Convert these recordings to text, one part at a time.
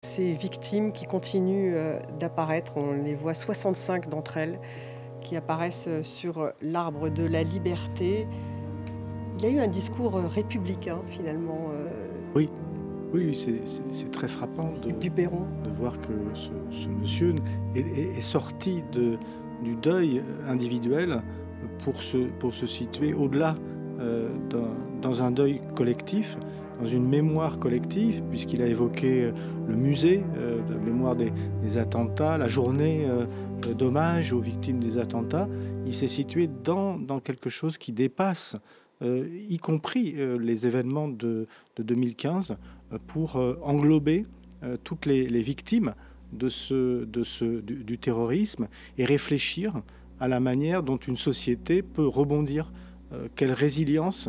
Ces victimes qui continuent d'apparaître, on les voit 65 d'entre elles qui apparaissent sur l'arbre de la liberté. Il a eu un discours républicain finalement, Oui, oui, c'est très frappant du Perron. de voir que ce monsieur est sorti du deuil individuel pour se situer au-delà dans un deuil collectif, dans une mémoire collective, puisqu'il a évoqué le musée de la mémoire des attentats, la journée d'hommage aux victimes des attentats. Il s'est situé dans quelque chose qui dépasse, y compris les événements de 2015, pour englober toutes les victimes du terrorisme et réfléchir à la manière dont une société peut rebondir. Quelle résilience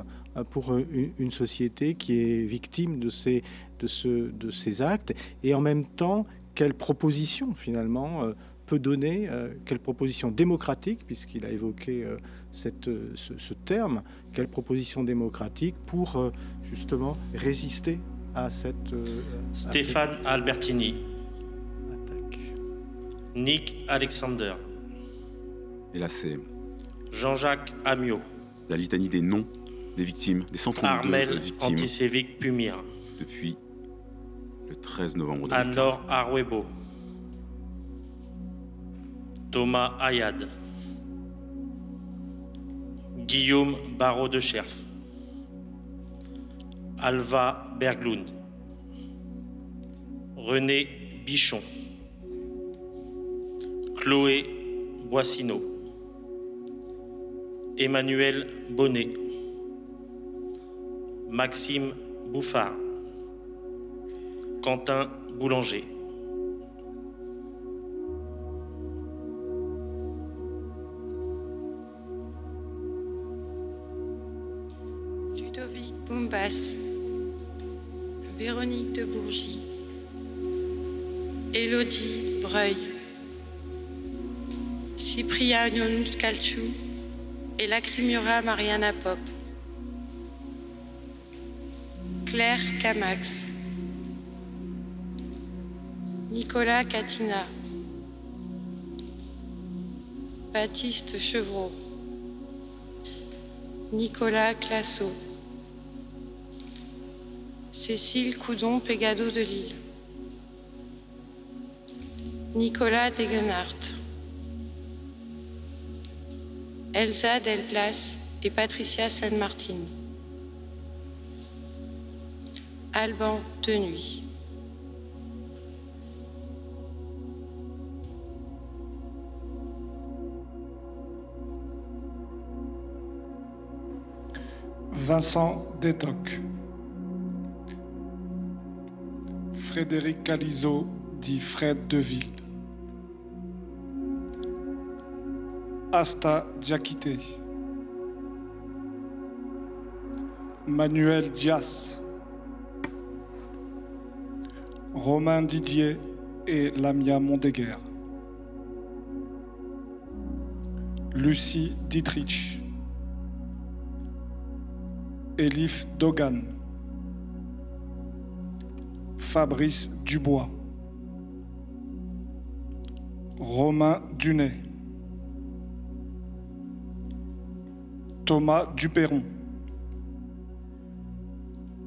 pour une société qui est victime de ces actes, et en même temps, quelle proposition finalement peut donner, quelle proposition démocratique, puisqu'il a évoqué ce terme, quelle proposition démocratique pour justement résister à cette Stéphane Albertini, attaque. Nick Alexander, Et là, c'est Jean-Jacques Amiot, la litanie des noms des victimes, des 132 Armel victimes Antisévic Pumir, depuis le 13 novembre 2015. Anor Arwebo, Thomas Ayad, Guillaume Barraud de Scherf, Alva Berglund, René Bichon, Chloé Boissineau, Emmanuel Bonnet, Maxime Bouffard, Quentin Boulanger. Ludovic Bombas, Véronique de Bourgy, Élodie Breuil, Cyprien Calciu et Lacrimura Mariana Pop, Claire Camax, Nicolas Catina, Baptiste Chevreau, Nicolas Classo, Cécile Coudon-Pégado de Lille, Nicolas Degenhardt, Elsa Delplas et Patricia San Martin, Alban Denuy. Vincent Détoc, Frédéric Calizo dit Fred Deville, Asta Diakité, Manuel Dias, Romain Didier et Lamia Mondéguer, Lucie Dietrich, Elif Dogan, Fabrice Dubois, Romain Dunet, Thomas Duperron,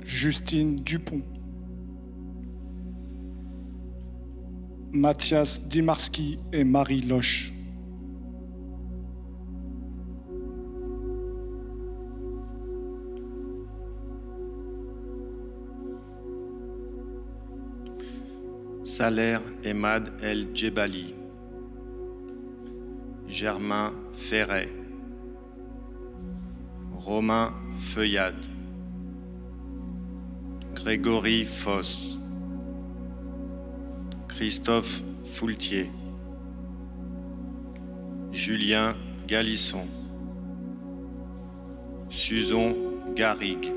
Justine Dupont, Mathias Dimarski et Marie Loche. Saler Emad El Djebali, Germain Ferret, Romain Feuillade, Grégory Foss, Christophe Foultier, Julien Galisson, Suzon Garrigue,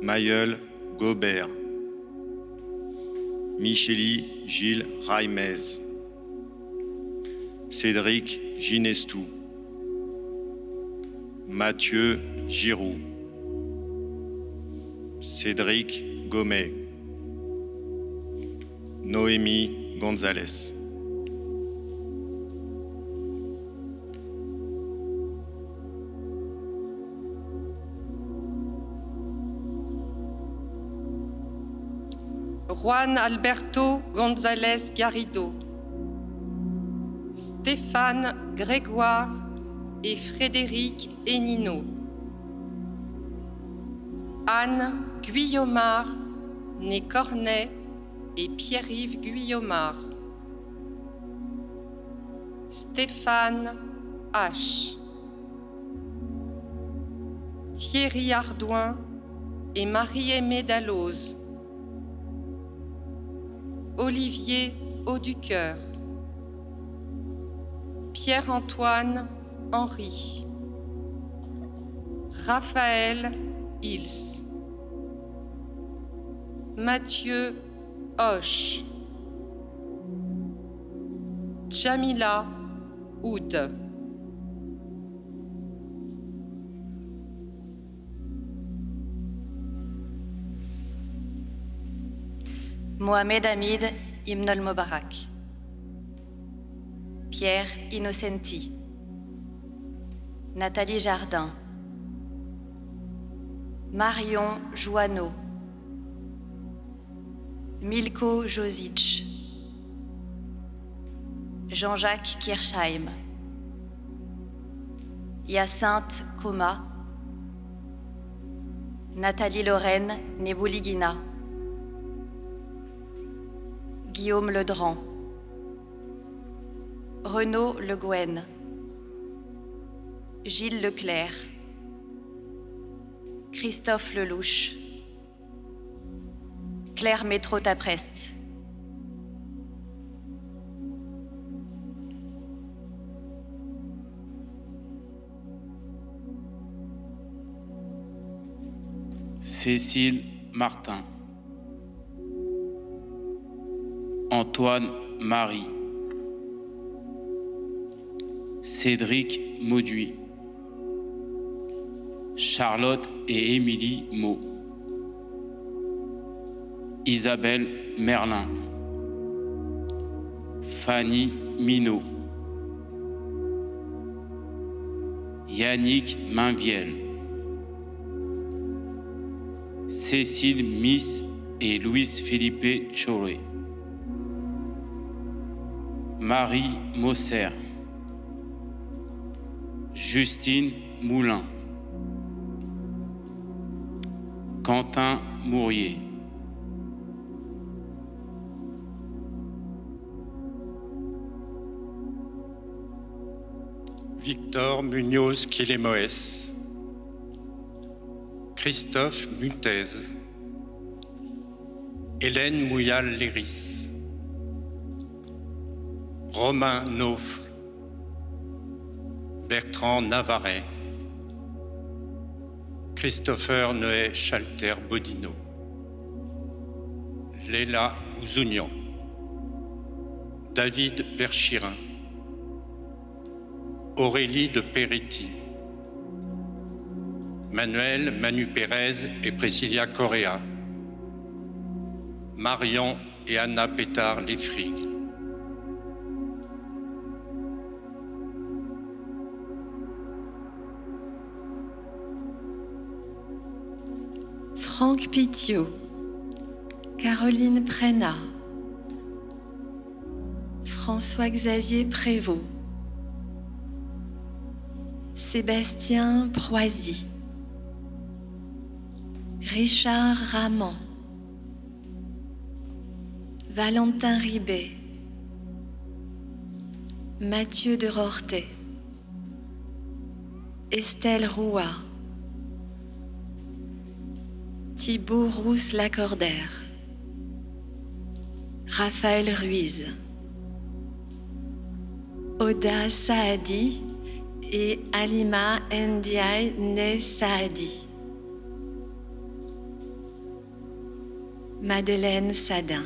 Mayol Gobert, Micheli Gilles Raimez, Cédric Ginestou, Mathieu Giroux, Cédric Gomet, Noémie González. Juan Alberto González Garrido, Stéphane Grégoire et Frédéric Hénino, Anne Guyomard, née Cornet et Pierre-Yves Guyomard, Stéphane H, Thierry Ardouin et Marie-Aimée Dalloz, Olivier Auducœur, Pierre-Antoine Henry, Raphaël Hils, Mathieu Hoche, Jamila Oud. Mohamed Hamid Ibn al-Mubarak, Pierre Innocenti, Nathalie Jardin, Marion Joanneau, Milko Josic, Jean-Jacques Kirchheim, Hyacinthe Coma, Nathalie Lorraine Nebouligina, Guillaume Ledran, Renaud Le Gouen, Gilles Leclerc, Christophe Lelouch, Claire Métro-Taprest, Cécile Martin, Antoine Marie, Cédric Mauduit, Charlotte et Émilie Maud, Isabelle Merlin, Fanny Minot, Yannick Mainviel, Cécile Miss et Louis-Philippe Choré, Marie Mosser, Justine Moulin, Quentin Mourier, Victor Munoz Quilemoes, Christophe Mutez, Hélène Mouyal-Léris, Romain Naufre, Bertrand Navaret, Christopher Noé Chalter-Bodino, Léla Ouzounian, David Perchirin, Aurélie de Peretti, Manuel Manu Pérez et Priscilla Correa, Marion et Anna Pétard-Lefrig, Franck Pitiot, Caroline Prénat, François-Xavier Prévost, Sébastien Proisy, Richard Ramand, Valentin Ribet, Mathieu de Rortet, Estelle Roua, Thibaut Rousse-Lacordaire, Raphaël Ruiz, Oda Saadi et Alima Ndiaye Né Saadi, Madeleine Sadin,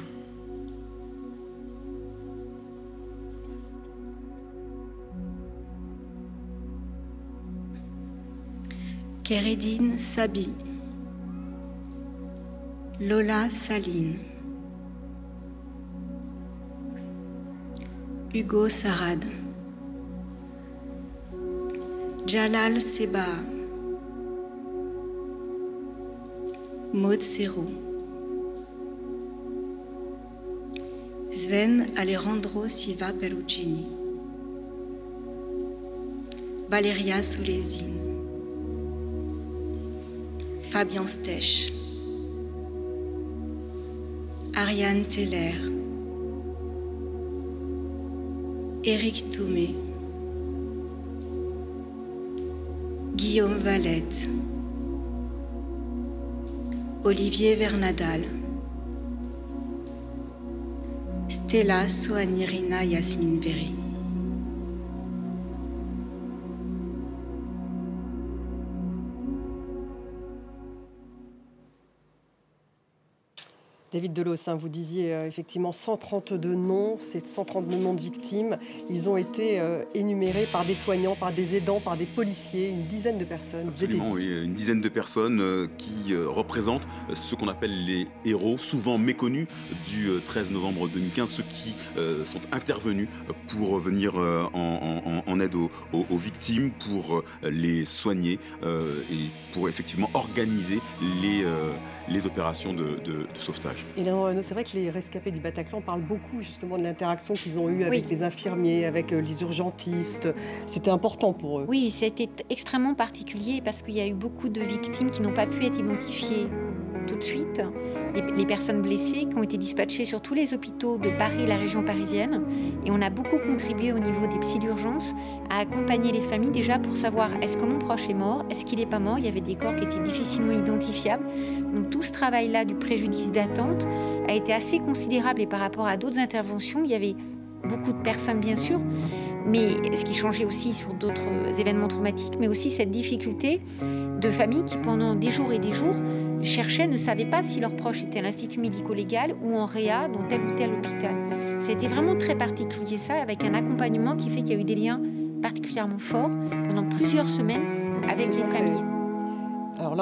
Kéridine Sabi, Lola Saline, Hugo Sarad, Jalal Seba, Maud Serrault, Sven Alejandro Silva Pelluccini, Valeria Solesine, Fabien Stech, Ariane Teller, Éric Toumé, Guillaume Valette, Olivier Vernadal, Stella Soanirina Yasmine Véry. David Delos, vous disiez effectivement 132 noms, c'est 132 noms de victimes. Ils ont été énumérés par des soignants, par des aidants, par des policiers, une dizaine de personnes. Absolument, oui, une dizaine de personnes qui représentent ce qu'on appelle les héros, souvent méconnus du 13 novembre 2015, ceux qui sont intervenus pour venir en aide aux victimes, pour les soigner et pour effectivement organiser les opérations de sauvetage. Et là, c'est vrai que les rescapés du Bataclan parlent beaucoup justement de l'interaction qu'ils ont eue avec les infirmiers, avec les urgentistes. C'était important pour eux. Oui, c'était extrêmement particulier parce qu'il y a eu beaucoup de victimes qui n'ont pas pu être identifiées tout de suite. Les personnes blessées qui ont été dispatchées sur tous les hôpitaux de Paris et la région parisienne. Et on a beaucoup contribué au niveau des psy d'urgence à accompagner les familles déjà pour savoir est-ce que mon proche est mort, est-ce qu'il n'est pas mort. Il y avait des corps qui étaient difficilement identifiables. Donc tout ce travail-là du préjudice d'attente a été assez considérable et par rapport à d'autres interventions, il y avait beaucoup de personnes bien sûr, mais ce qui changeait aussi sur d'autres événements traumatiques, mais aussi cette difficulté de familles qui pendant des jours et des jours cherchaient, ne savaient pas si leur proche était à l'institut médico-légal ou en réa dans tel ou tel hôpital. C'était vraiment très particulier ça, avec un accompagnement qui fait qu'il y a eu des liens particulièrement forts pendant plusieurs semaines avec les familles.